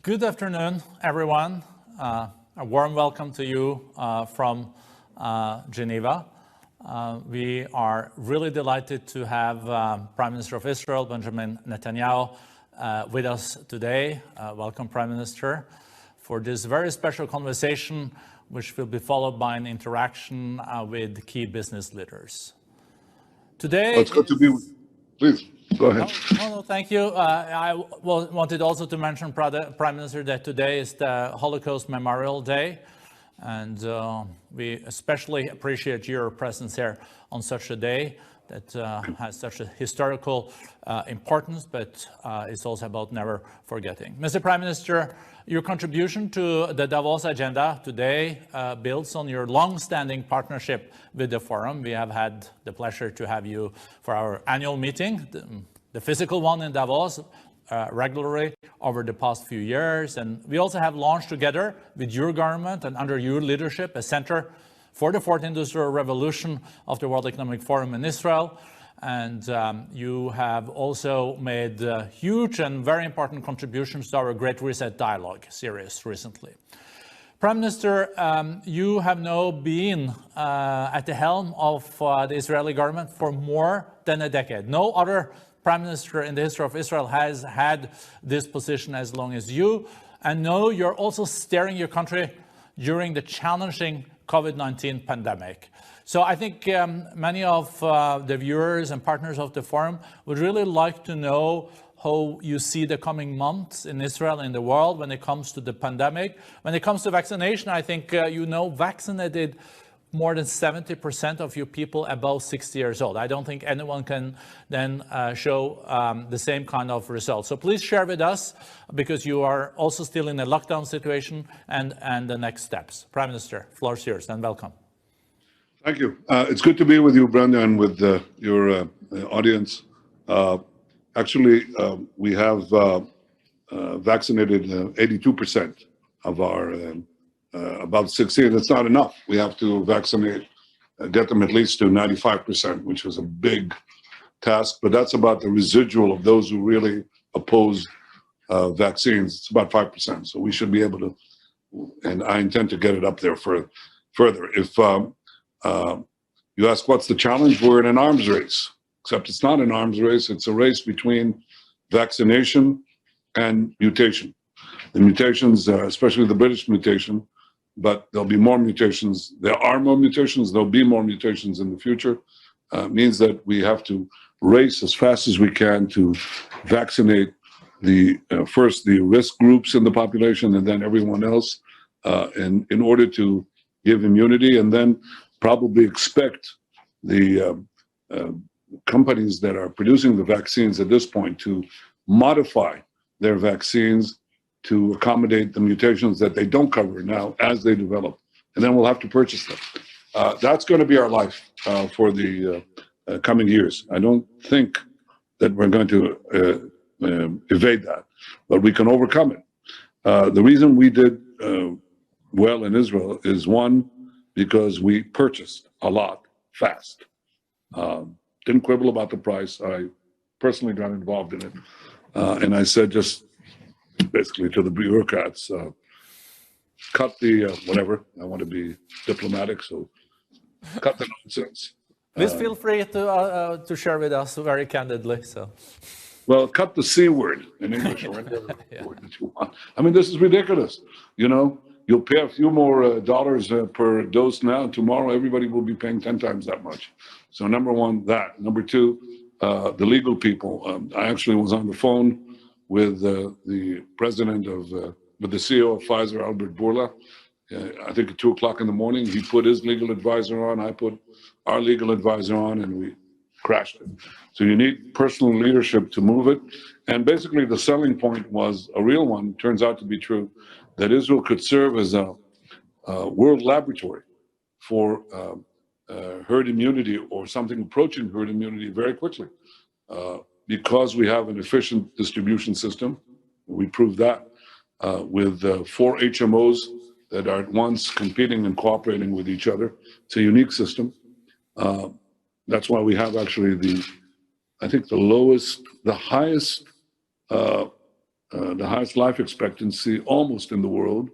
Good afternoon, everyone. A warm welcome to you from Geneva. We are really delighted to have Prime Minister of Israel, Benjamin Netanyahu, with us today. Welcome, Prime Minister, for this very special conversation, which will be followed by an interaction with key business leaders. Today, it's good to be with you. Please. Go ahead. No, thank you. I wanted also to mention, Prime Minister, that today is the Holocaust Memorial Day, and we especially appreciate your presence here on such a day that has such a historical importance, but it's also about never forgetting. Mr. Prime Minister, your contribution to the Davos Agenda today builds on your long-standing partnership with the Forum. We have had the pleasure to have you for our annual meeting, the physical one in Davos, regularly over the past few years. And we also have launched together with your government and under your leadership a Center for the Fourth Industrial Revolution of the World Economic Forum in Israel. And you have also made huge and very important contributions to our Great Reset Dialogue series recently. Prime Minister, you have now been at the helm of the Israeli government for more than a decade. No other Prime Minister in the history of Israel has had this position as long as you. And now you're also steering your country during the challenging COVID-19 pandemic. So I think many of the viewers and partners of the Forum would really like to know how you see the coming months in Israel and in the world when it comes to the pandemic. When it comes to vaccination, I think vaccinated more than 70% of you people above 60 years old. I don't think anyone can then show the same kind of results. So please share with us, because you are also still in a lockdown situation, and the next steps. Prime Minister, floor is yours, and welcome. Thank you. It's good to be with you, Brende, and with your audience. Actually, we have vaccinated 82% of our above 60, and it's not enough. We have to vaccinate, get them at least to 95%, which is a big task, but that's about the residual of those who really oppose vaccines. It's about 5%, so we should be able to, and I intend to get it up there further. If you ask what's the challenge, we're in an arms race, except it's not an arms race, it's a race between vaccination and mutation. The mutations, especially the British mutation, but there'll be more mutations. There are more mutations, there'll be more mutations in the future. Means that we have to race as fast as we can to vaccinate first the risk groups in the population and then everyone else, and in order to give immunity, and then probably expect the companies that are producing the vaccines at this point to modify their vaccines to accommodate the mutations that they don't cover now as they develop. And then we'll have to purchase them. That's going to be our life for the coming years. I don't think that we're going to evade that, but we can overcome it. The reason we did well in Israel is, one, because we purchased a lot fast. Didn't quibble about the price. I personally got involved in it. And I said just basically to the bureaucrats, cut the whatever. I want to be diplomatic, so cut the nonsense. Please feel free to share with us very candidly. So, well, cut the C word in English or any other word that you want. I mean, this is ridiculous. You know, you'll pay a few more dollars per dose now. Tomorrow, everybody will be paying 10 times that much. So, number one, that. Number two, the legal people. I actually was on the phone with the president of, with the CEO of Pfizer, Albert Bourla. I think at 2 o'clock in the morning, he put his legal advisor on, I put our legal advisor on, and we crashed it. So you need personal leadership to move it. And basically the selling point was a real one, turns out to be true, that Israel could serve as a world laboratory for herd immunity or something approaching herd immunity very quickly. Because we have an efficient distribution system, we proved that with 4 HMOs that are at once competing and cooperating with each other. It's a unique system. That's why we have actually I think the highest the highest life expectancy almost in the world,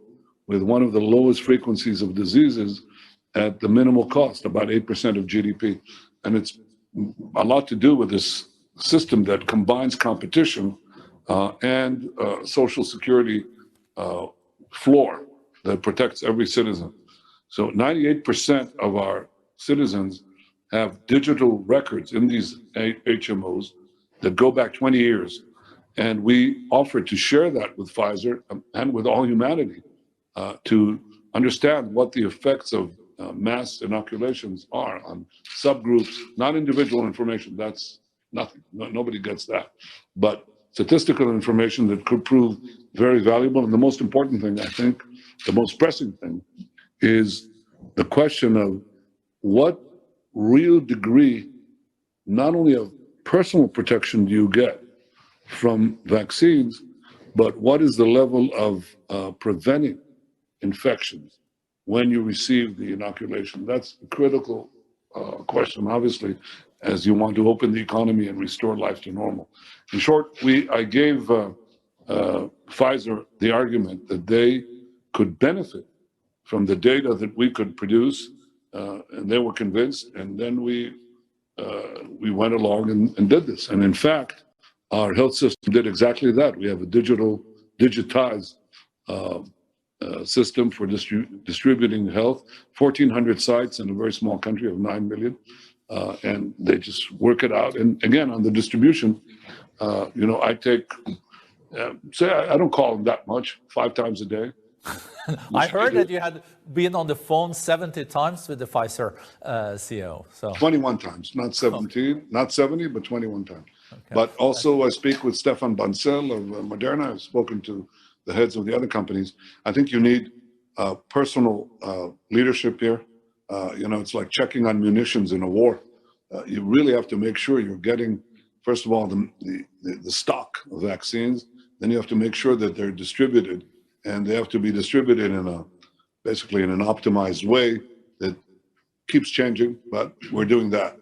with one of the lowest frequencies of diseases at the minimal cost, about 8% of GDP. And it's a lot to do with this system that combines competition and social security floor that protects every citizen. So 98% of our citizens have digital records in these HMOs that go back 20 years. And we offered to share that with Pfizer and with all humanity to understand what the effects of mass inoculations are on subgroups, not individual information. That's nothing. Nobody gets that. But statistical information that could prove very valuable. And the most important thing, I think, the most pressing thing, is the question of what real degree, not only of personal protection do you get from vaccines, but what is the level of preventing infections when you receive the inoculation? That's a critical question, obviously, as you want to open the economy and restore life to normal. In short, I gave Pfizer the argument that they could benefit from the data that we could produce, and they were convinced, and then we went along and did this. And in fact, our health system did exactly that. We have a digitized system for distributing health, 1,400 sites in a very small country of 9 million, and they just work it out. And again, on the distribution, I take, I don't call them that much, 5 times a day. I heard that you had been on the phone 70 times with the Pfizer CEO. So 21 times, not 17, not 70, but 21 times. Okay. But also I speak with Stefan Bancel of Moderna. I've spoken to the heads of the other companies. I think you need personal leadership here. It's like checking on munitions in a war. You really have to make sure you're getting, first of all, the stock of vaccines. Then you have to make sure that they're distributed, and they have to be distributed basically in an optimized way that keeps changing, but we're doing that.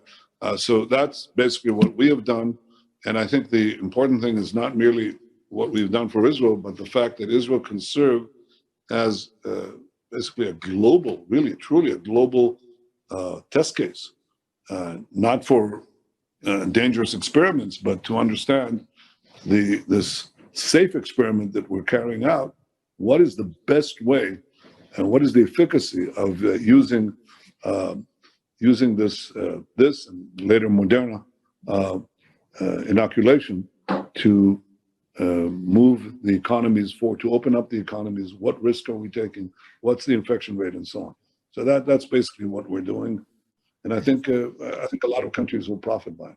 So that's basically what we have done. And I think the important thing is not merely what we've done for Israel, but the fact that Israel can serve as basically a global, really, truly a global test case, not for dangerous experiments, but to understand this safe experiment that we're carrying out. What is the best way, and what is the efficacy of using this and later Moderna inoculation to move the economies to open up the economies? What risk are we taking? What's the infection rate, and so on? So that's basically what we're doing, and I think a lot of countries will profit by it.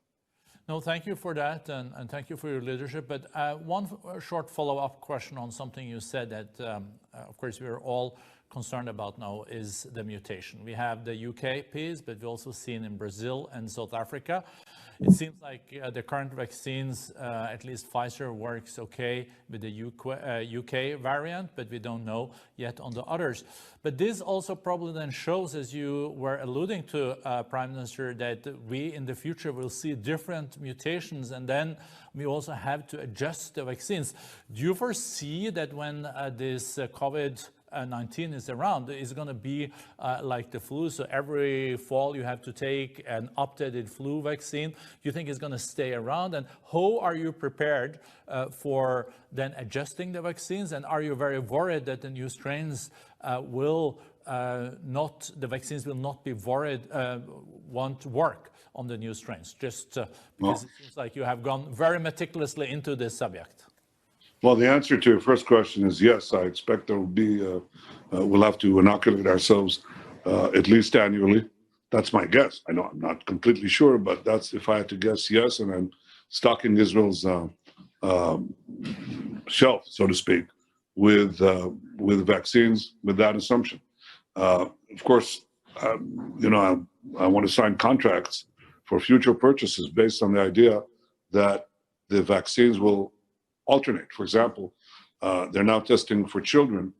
No, thank you for that, and thank you for your leadership. But one short follow-up question on something you said that, of course, we're all concerned about now is the mutation. We have the UK piece, but we've also seen in Brazil and South Africa. It seems like the current vaccines, at least Pfizer, works okay with the UK variant, but we don't know yet on the others. But this also probably then shows, as you were alluding to, Prime Minister, that we in the future will see different mutations, and then we also have to adjust the vaccines. Do you foresee that when this COVID-19 is around, it's going to be like the flu? So every fall you have to take an updated flu vaccine. Do you think it's going to stay around? And how are you prepared for then adjusting the vaccines? And are you very worried that the new strains the vaccines will not be worried, won't work on the new strains? Just because it seems like you have gone very meticulously into this subject. Well, the answer to your first question is yes. I expect there will be, we'll have to inoculate ourselves at least annually. That's my guess. I know I'm not completely sure, but that's, if I had to guess, yes. And I'm stocking Israel's shelf, so to speak, with vaccines with that assumption. Of course, I want to sign contracts for future purchases based on the idea that the vaccines will alternate. For example, they're now testing for children.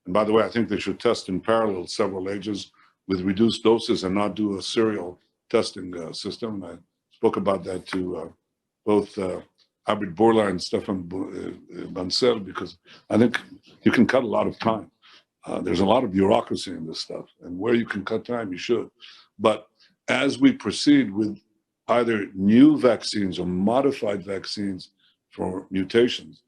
And by the way, I think they should test in parallel several ages with reduced doses and not do a serial testing system. And I spoke about that to both Albert Bourla and Stefan Bancel, because I think you can cut a lot of time. There's a lot of bureaucracy in this stuff, and where you can cut time, you should. But as we proceed with either new vaccines or modified vaccines for mutations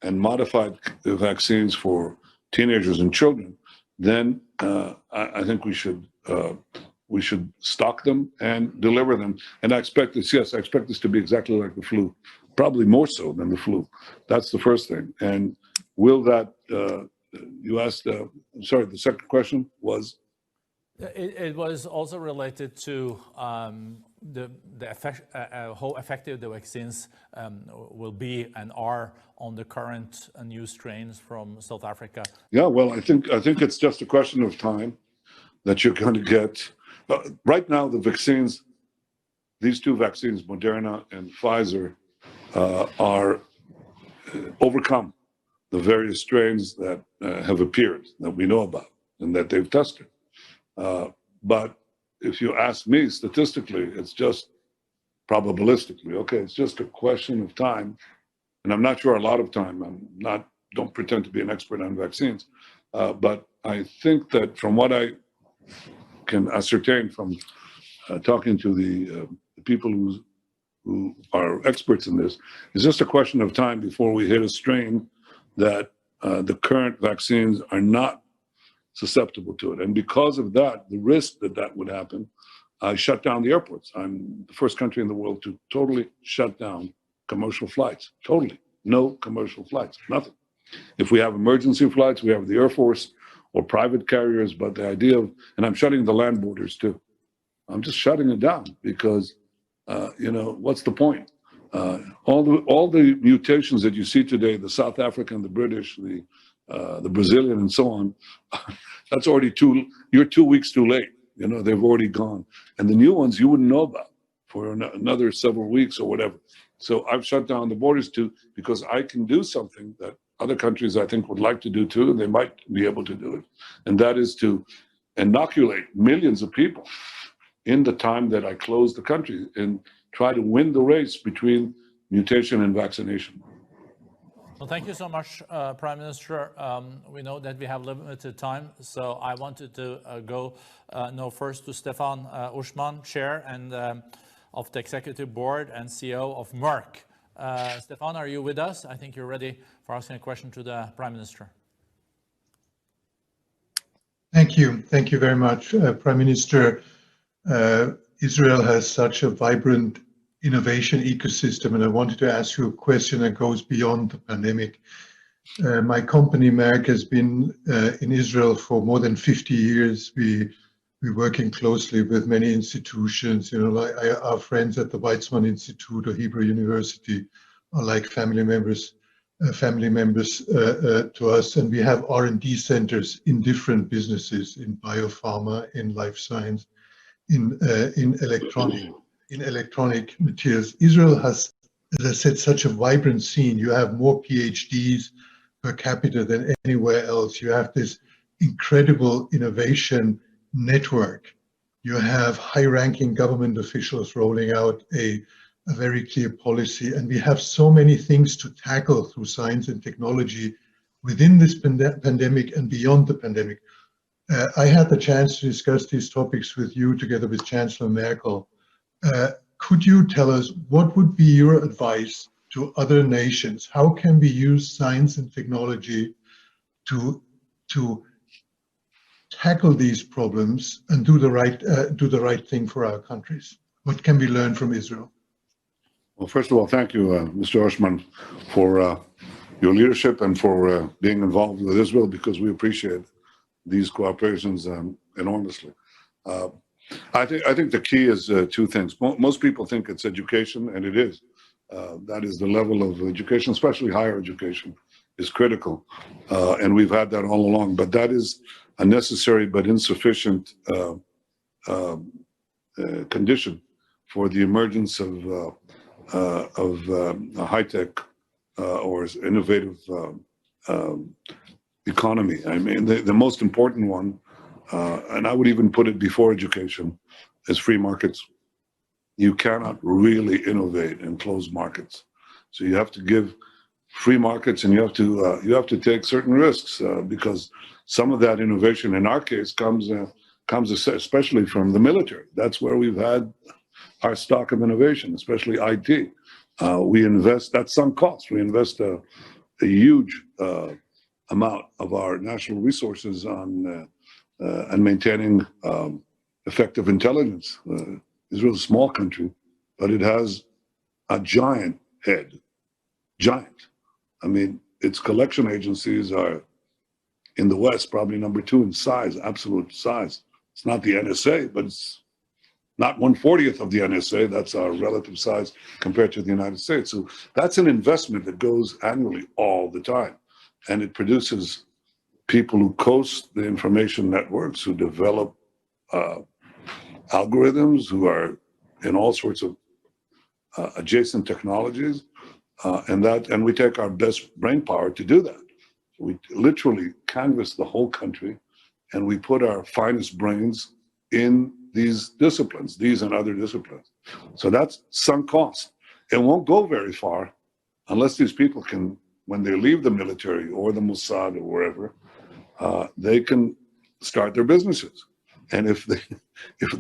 and modified vaccines for teenagers and children, then I think we should stock them and deliver them. And I expect this, yes, I expect this to be exactly like the flu, probably more so than the flu. That's the first thing. And will that, you asked, I'm sorry, the second question was? It was also related to how effective the vaccines will be and are on the current new strains from South Africa. Yeah, well, I think it's just a question of time that you're going to get. Right now, the vaccines, these two vaccines, Moderna and Pfizer, are overcome the various strains that have appeared that we know about and that they've tested. But if you ask me, statistically, it's just probabilistically, okay, it's just a question of time. And I'm not sure a lot of time. Don't pretend to be an expert on vaccines. But I think that from what I can ascertain from talking to the people who are experts in this, it's just a question of time before we hit a strain that the current vaccines are not susceptible to it. And because of that, the risk that would happen, I shut down the airports. I'm the first country in the world to totally shut down commercial flights. Totally. No commercial flights, nothing. If we have emergency flights, we have the Air Force or private carriers, but the idea of, and I'm shutting the land borders too. I'm just shutting it down because, what's the point? All the mutations that you see today, the South African, the British, the Brazilian, and so on, that's already you're 2 weeks too late. They've already gone. And the new ones you wouldn't know about for another several weeks or whatever. So I've shut down the borders too, because I can do something that other countries I think would like to do too, and they might be able to do it. And that is to inoculate millions of people in the time that I close the country and try to win the race between mutation and vaccination. Well, thank you so much, Prime Minister. We know that we have limited time, so I wanted to go first to Stefan Uschmann, Chair and of the Executive Board and CEO of Merck. Stefan, are you with us? I think you're ready for asking a question to the Prime Minister. Thank you. Thank you very much, Prime Minister. Israel has such a vibrant innovation ecosystem, and I wanted to ask you a question that goes beyond the pandemic. My company, Merck, has been in Israel for more than 50 years. We're working closely with many institutions, like our friends at the Weizmann Institute or Hebrew University are like family members to us. And we have R&D centers in different businesses, in biopharma, in life science, in electronic materials. Israel has, as I said, such a vibrant scene. You have more PhDs per capita than anywhere else. You have this incredible innovation network. You have high-ranking government officials rolling out a very clear policy, and we have so many things to tackle through science and technology within this pandemic and beyond the pandemic. I had the chance to discuss these topics with you together with Chancellor Merkel. Could you tell us what would be your advice to other nations? How can we use science and technology to tackle these problems and do the right thing for our countries? What can we learn from Israel? Well, first of all, thank you, Mr. Uschmann, for your leadership and for being involved with Israel, because we appreciate these cooperations enormously. I think the key is two things. Most people think it's education, and it is. That is the level of education, especially higher education, is critical, and we've had that all along. But that is a necessary but insufficient condition for the emergence of a high-tech or innovative economy. I mean, the most important one, and I would even put it before education, is free markets. You cannot really innovate in closed markets. So you have to give free markets, and you have to take certain risks because some of that innovation, in our case, comes especially from the military. That's where we've had our stock of innovation, especially IT. We invest, that's sunk cost. We invest a huge amount of our national resources on and maintaining effective intelligence. Israel is a small country, but it has a giant head, giant. I mean, its collection agencies are in the West probably number 2 in size, absolute size. It's not the NSA, but it's not 1/40th of the NSA. That's our relative size compared to the United States. So that's an investment that goes annually all the time. And it produces people who coast the information networks, who develop algorithms, who are in all sorts of adjacent technologies. And we take our best brain power to do that. We literally canvass the whole country, and we put our finest brains in these disciplines, these and other disciplines. So that's sunk cost. It won't go very far unless these people can, when they leave the military or the Mossad or wherever, they can start their businesses. And if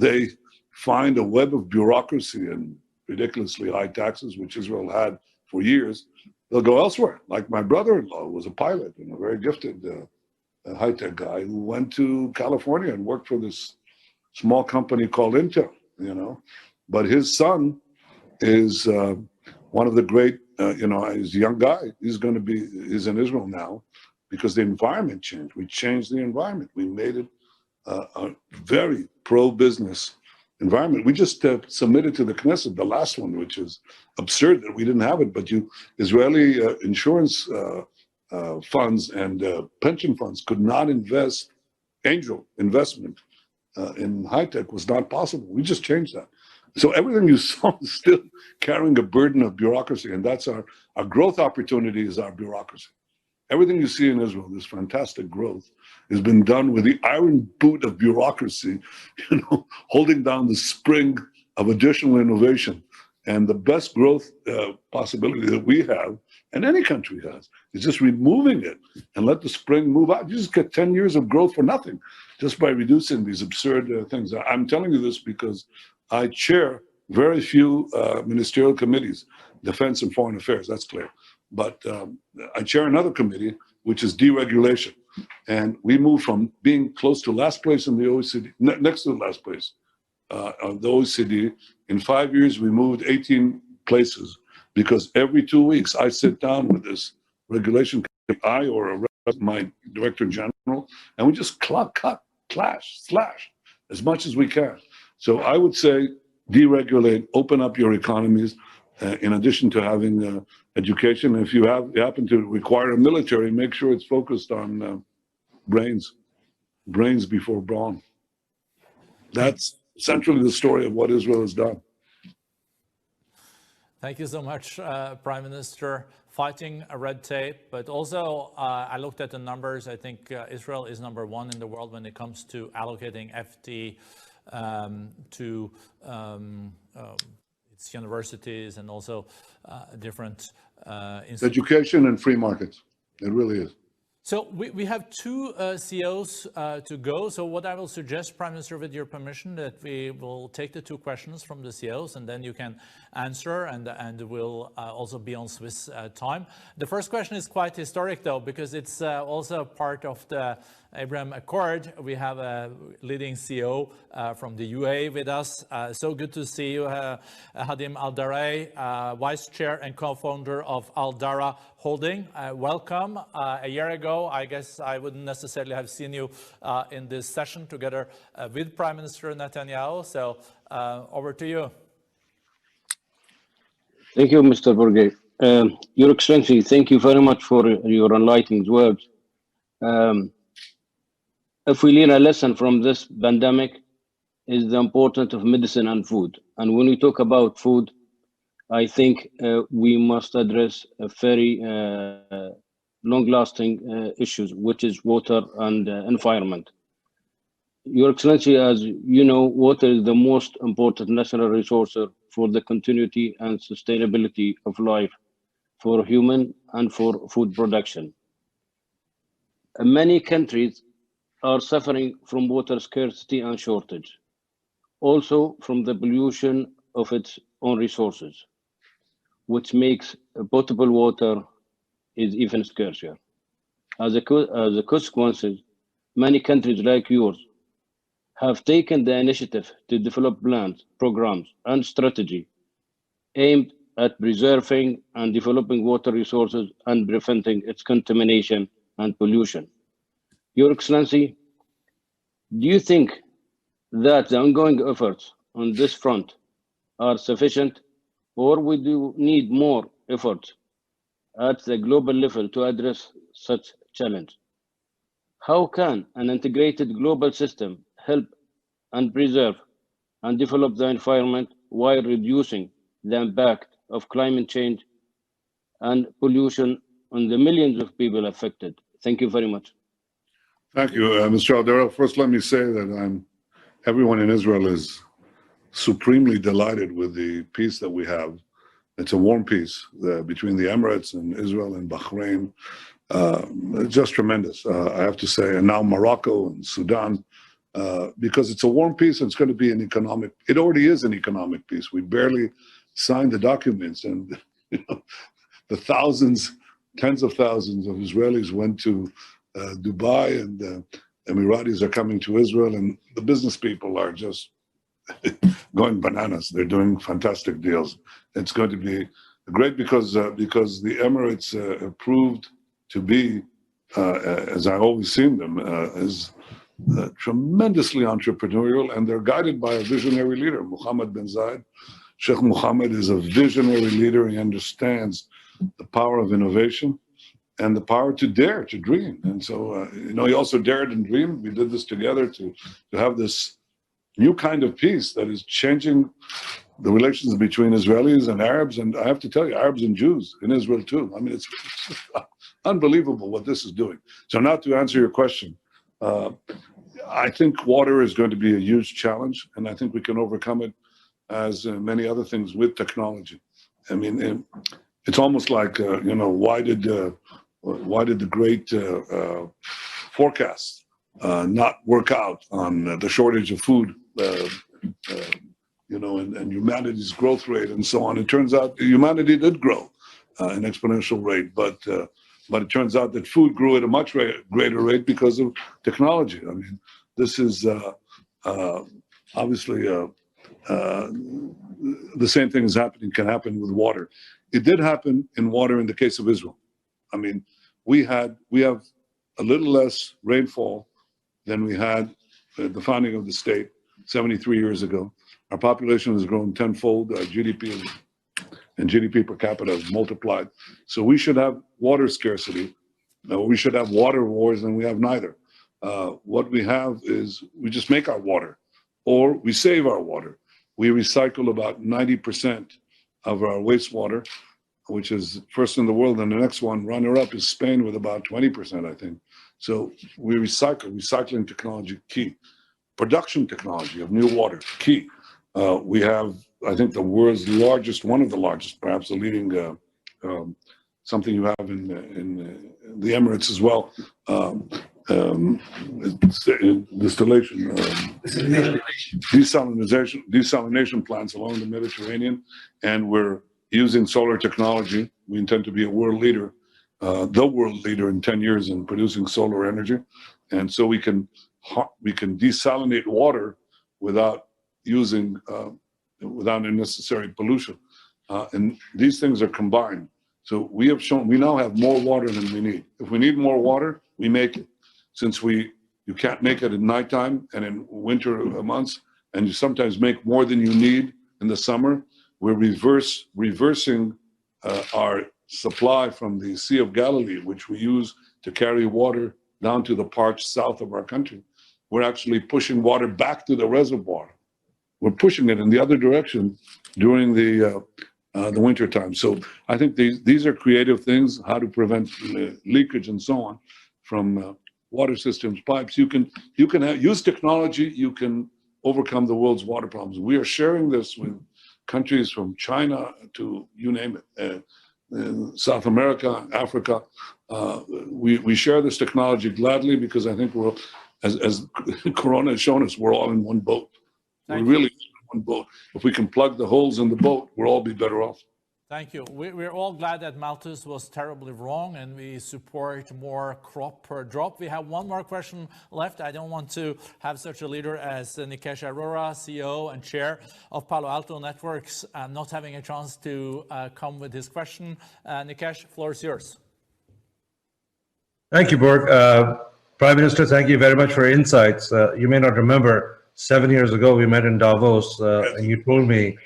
they find a web of bureaucracy and ridiculously high taxes, which Israel had for years, they'll go elsewhere. Like my brother-in-law was a pilot and a very gifted high-tech guy who went to California and worked for this small company called Intel, But his son is one of the great, he's a young guy. He's in Israel now because the environment changed. We changed the environment. We made it a very pro-business environment. We just submitted to the Knesset the last one, which is absurd that we didn't have it, but Israeli insurance funds and pension funds could not invest, angel investment in high-tech was not possible. We just changed that. So everything you saw is still carrying a burden of bureaucracy, and that's our growth opportunity is our bureaucracy. Everything you see in Israel, this fantastic growth, has been done with the iron boot of bureaucracy, holding down the spring of additional innovation. And the best growth possibility that we have, and any country has, is just removing it and let the spring move out. You just get 10 years of growth for nothing, just by reducing these absurd things. I'm telling you this because I chair very few ministerial committees, defense and foreign affairs, that's clear. But I chair another committee, which is deregulation. And we moved from being close to last place in the OECD, next to the last place of the OECD. In 5 years, we moved 18 places because every 2 weeks I sit down with this regulation committee, my director general, and we just cut, slash as much as we can. So I would say deregulate, open up your economies, in addition to having education. If you happen to require a military, make sure it's focused on brains before brawn. That's essentially the story of what Israel has done. Thank you so much, Prime Minister. Fighting red tape, but also I looked at the numbers. I think Israel is #1 in the world when it comes to allocating FD to its universities and also different institutions. Education and free markets. It really is. So we have 2 CEOs to go. So what I will suggest, Prime Minister, with your permission, that we will take the 2 questions from the CEOs and then you can answer, and we'll also be on Swiss time. The first question is quite historic, though, because it's also part of the Abraham Accord. We have a leading CEO from the UAE with us. So good to see you, Hadim Al-Darai, Vice Chair and co-founder of Al-Dara Holding. Welcome. A year ago, I guess I wouldn't necessarily have seen you in this session together with Prime Minister Netanyahu. So over to you. Thank you, Mr. Borge. Your Excellency, thank you very much for your enlightening words. If we learn a lesson from this pandemic, is the importance of medicine and food. And when we talk about food, I think we must address a very long-lasting issues, which is water and environment. Your Excellency, as you know, water is the most important national resource for the continuity and sustainability of life for human and for food production. Many countries are suffering from water scarcity and shortage, also from the pollution of its own resources, which makes potable water is even scarcer. As a consequence, many countries like yours have taken the initiative to develop plans, programs, and strategy aimed at preserving and developing water resources and preventing its contamination and pollution. Your Excellency, do you think that the ongoing efforts on this front are sufficient, or would you need more efforts at the global level to address such challenge? How can an integrated global system help and preserve and develop the environment while reducing the impact of climate change and pollution on the millions of people affected? Thank you very much. Thank you, Mr. Aldera. First, let me say that everyone in Israel is supremely delighted with the peace that we have. It's a warm peace between the Emirates and Israel and Bahrain. Just tremendous, I have to say. And now Morocco and Sudan, because it's a warm peace and it's going to be it already is an economic peace. We barely signed the documents, and the tens of thousands of Israelis went to Dubai, and Emiratis are coming to Israel, and the business people are just going bananas. They're doing fantastic deals. It's going to be great because the Emirates proved to be, as I've always seen them, as tremendously entrepreneurial, and they're guided by a visionary leader, Mohammed bin Zayed. Sheikh Mohammed is a visionary leader. He understands the power of innovation and the power to dare, to dream. And so, he also dared and dreamed. We did this together to have this new kind of peace that is changing the relations between Israelis and Arabs. And I have to tell you, Arabs and Jews in Israel too. I mean, it's unbelievable what this is doing. So now to answer your question, I think water is going to be a huge challenge, and I think we can overcome it as many other things with technology. I mean, it's almost like, why did the great forecasts not work out on the shortage of food, and humanity's growth rate and so on? It turns out humanity did grow an exponential rate, but it turns out that food grew at a much greater rate because of technology. I mean, this is obviously the same thing can happen with water. It did happen in water in the case of Israel. I mean, we have a little less rainfall than we had at the founding of the state 73 years ago. Our population has grown tenfold. Our GDP and GDP per capita has multiplied. So we should have water scarcity. We should have water wars, and we have neither. What we have is we just make our water, or we save our water. We recycle about 90% of our wastewater, which is first in the world, and the next one, runner-up, is Spain with about 20%, I think. So we recycling technology, key. Production technology of new water, key. We have, I think, the world's largest, one of the largest, perhaps the leading, something you have in the Emirates as well, desalination plants along the Mediterranean, and we're using solar technology. We intend to be a world leader, the world leader in 10 years in producing solar energy, and so we can desalinate water without using without unnecessary pollution, and these things are combined. So we now have more water than we need. If we need more water, we make it. Since you can't make it at nighttime and in winter months, and you sometimes make more than you need in the summer, we're reversing our supply from the Sea of Galilee, which we use to carry water down to the parched south of our country. We're actually pushing water back to the reservoir. We're pushing it in the other direction during the winter time. So I think these are creative things, how to prevent leakage and so on from water systems, pipes. You can use technology. You can overcome the world's water problems. We are sharing this with countries from China to you name it. South America, Africa. We share this technology gladly because I think we're, as Corona has shown us, we're all in one boat. We're really in one boat. If we can plug the holes in the boat, we'll all be better off. Thank you. We're all glad that Malthus was terribly wrong, and we support more crop per drop. We have one more question left. I don't want to have such a leader as Nikesh Arora, CEO and chair of Palo Alto Networks, not having a chance to come with his question. Nikesh, floor is yours. Thank you, Borge. Prime Minister, thank you very much for your insights. You may not remember, 7 years ago we met in Davos, and you told me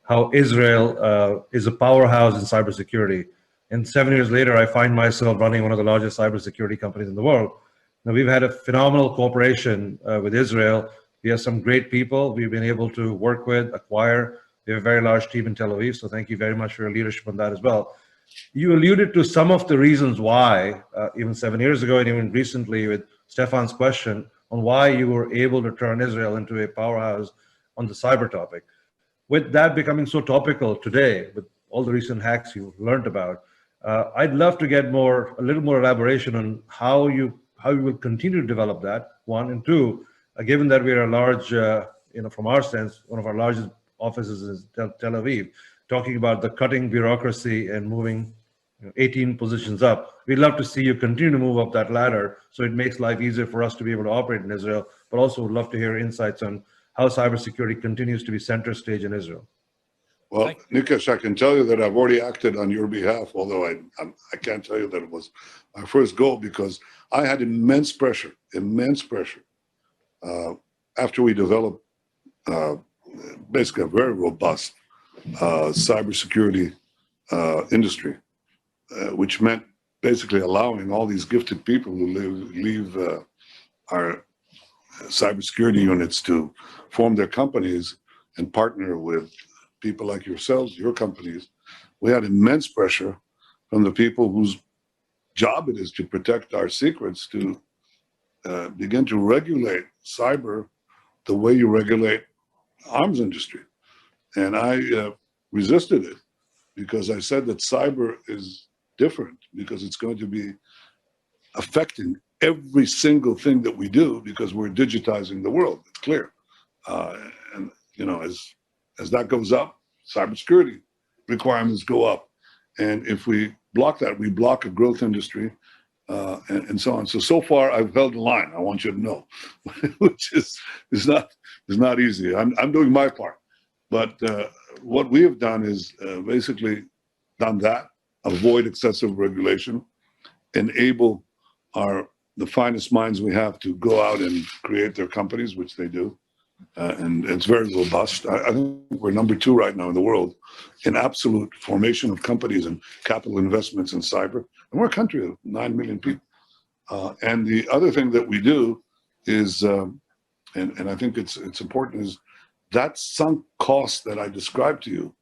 how Israel is a powerhouse in cybersecurity. And 7 years later, I find myself running one of the largest cybersecurity companies in the world. Now, we've had a phenomenal cooperation with Israel. We have some great people we've been able to work with, acquire. We have a very large team in Tel Aviv, so thank you very much for your leadership on that as well. You alluded to some of the reasons why, even 7 years ago and even recently with Stefan's question, on why you were able to turn Israel into a powerhouse on the cyber topic. With that becoming so topical today, with all the recent hacks you've learned about, I'd love to get a little more elaboration on how you will continue to develop that, one, and two, given that we are a large, from our sense, one of our largest offices is Tel Aviv, talking about the cutting bureaucracy and moving 18 positions up. We'd love to see you continue to move up that ladder so it makes life easier for us to be able to operate in Israel, but also would love to hear insights on how cybersecurity continues to be center stage in Israel. Well, Nikesh, I can tell you that I've already acted on your behalf, although I can't tell you that it was my first goal because I had immense pressure after we developed basically a very robust cybersecurity industry, which meant basically allowing all these gifted people who leave our cybersecurity units to form their companies and partner with people like yourselves, your companies. We had immense pressure from the people whose job it is to protect our secrets to begin to regulate cyber the way you regulate arms industry. And I resisted it because I said that cyber is different because it's going to be affecting every single thing that we do because we're digitizing the world. It's clear. And as that goes up, cybersecurity requirements go up. And if we block that, we block a growth industry and so on. So far I've held the line, I want you to know, which is not easy. I'm doing my part. But what we have done is basically done that, avoid excessive regulation, enable the finest minds we have to go out and create their companies, which they do. And it's very robust. I think we're number 2 right now in the world in absolute formation of companies and capital investments in cyber. And we're a country of 9 million people. And the other thing that we do is, and I think it's important, is that sunk cost that I described to you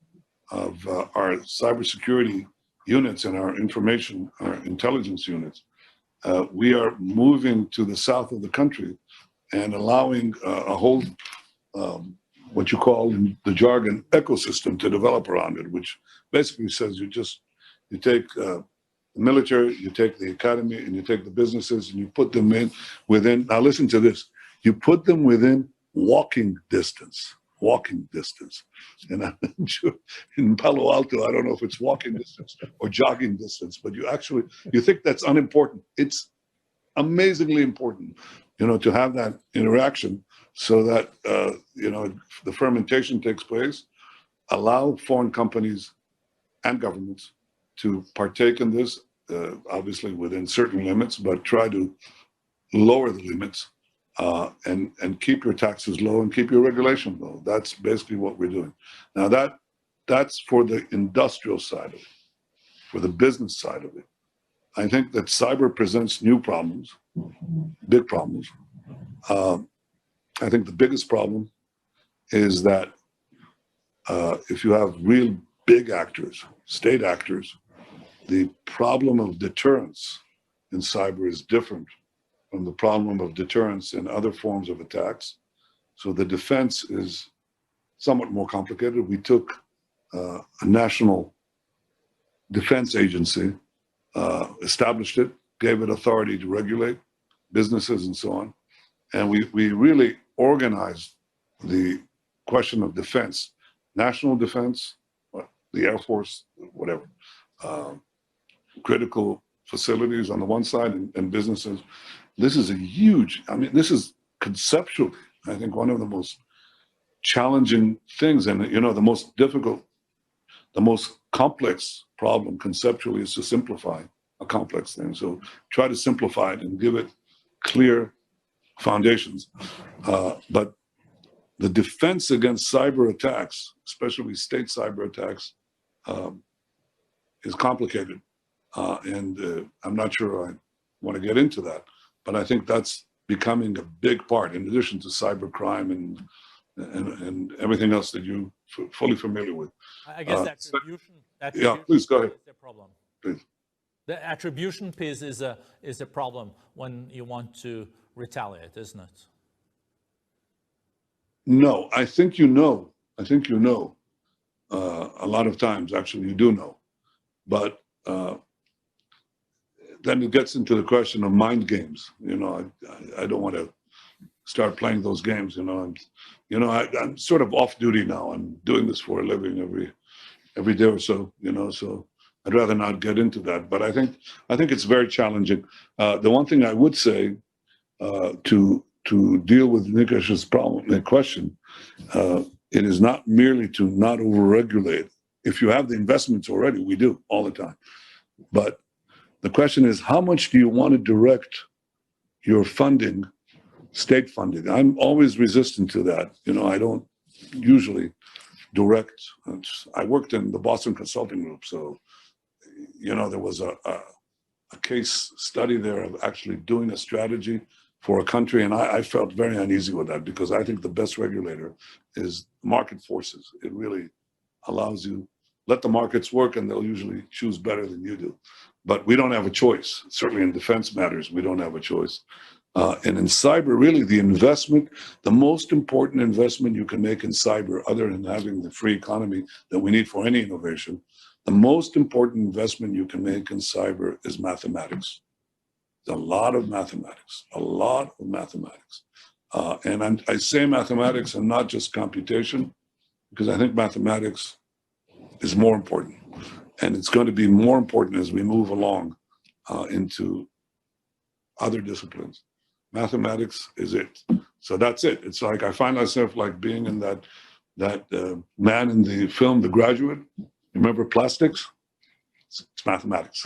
of our cybersecurity units and our intelligence units. We are moving to the south of the country and allowing a whole, what you call in the jargon, ecosystem to develop around it, which basically says you take the military, you take the academy, and you take the businesses, and you put them within, now listen to this, you put them within walking distance. And I'm sure in Palo Alto, I don't know if it's walking distance or jogging distance, but you think that's unimportant. It's amazingly important, to have that interaction so that, the fermentation takes place, allow foreign companies and governments to partake in this, obviously within certain limits, but try to lower the limits and keep your taxes low and keep your regulation low. That's basically what we're doing. Now that's for the industrial side of it, for the business side of it. I think that cyber presents new problems, big problems. I think the biggest problem is that if you have real big actors, state actors, the problem of deterrence in cyber is different from the problem of deterrence in other forms of attacks. So the defense is somewhat more complicated. We took a national defense agency, established it, gave it authority to regulate businesses and so on. And we really organized the question of defense, national defense, the Air Force, whatever, critical facilities on the one side and businesses. This is a huge, I mean, this is conceptually, I think, one of the most challenging things. And, you know, the most difficult, the most complex problem conceptually is to simplify a complex thing. So try to simplify it and give it clear foundations. But the defense against cyber attacks, especially state cyber attacks, is complicated. And I'm not sure I want to get into that, but I think that's becoming a big part, in addition to cyber crime and everything else that you're fully familiar with. I guess attribution yeah, please go ahead. is the problem. Please. The attribution piece is a problem when you want to retaliate, isn't it? No, I think you know. I think you know. A lot of times, actually, you do know. But then it gets into the question of mind games. You know, I don't want to start playing those games. You know, I'm sort of off duty now. I'm doing this for a living every day or so. You know, so I'd rather not get into that. But I think it's very challenging. The one thing I would say to deal with Nikash's problem, the question, it is not merely to not overregulate. If you have the investments already, we do all the time. But the question is, how much do you want to direct your funding, state funding? I'm always resistant to that. You know, I don't usually direct. I worked in the Boston Consulting Group, so, you know, there was a case study there of actually doing a strategy for a country, and I felt very uneasy with that, because I think the best regulator is market forces. It really allows you, let the markets work, and they'll usually choose better than you do. But we don't have a choice. Certainly in defense matters, we don't have a choice. And in cyber, really the investment, the most important investment you can make in cyber, other than having the free economy that we need for any innovation, the most important investment you can make in cyber is mathematics. A lot of mathematics, a lot of mathematics. And I say mathematics and not just computation, because I think mathematics is more important. And it's going to be more important as we move along into other disciplines. Mathematics is it. So that's it. It's like I find myself like being in that man in the film, The Graduate. Remember plastics? It's mathematics.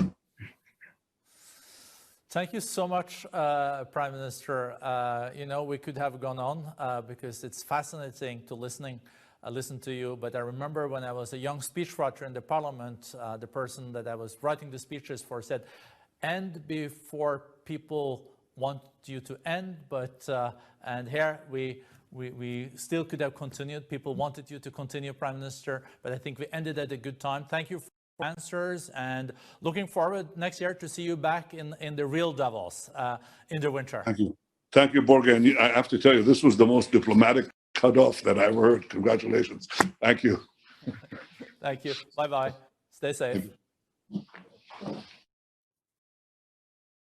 Thank you so much, Prime Minister. You know, we could have gone on because it's fascinating to listen to you. But I remember when I was a young speechwriter in the Parliament, the person that I was writing the speeches for said, "End before people want you to end." But and here we still could have continued. People wanted you to continue, Prime Minister, but I think we ended at a good time. Thank you for answers, and looking forward next year to see you back in the real Davos in the winter. Thank you, Borge. And I have to tell you, this was the most diplomatic cutoff that I ever heard. Congratulations. Thank you. Thank you. Bye-bye. Stay safe.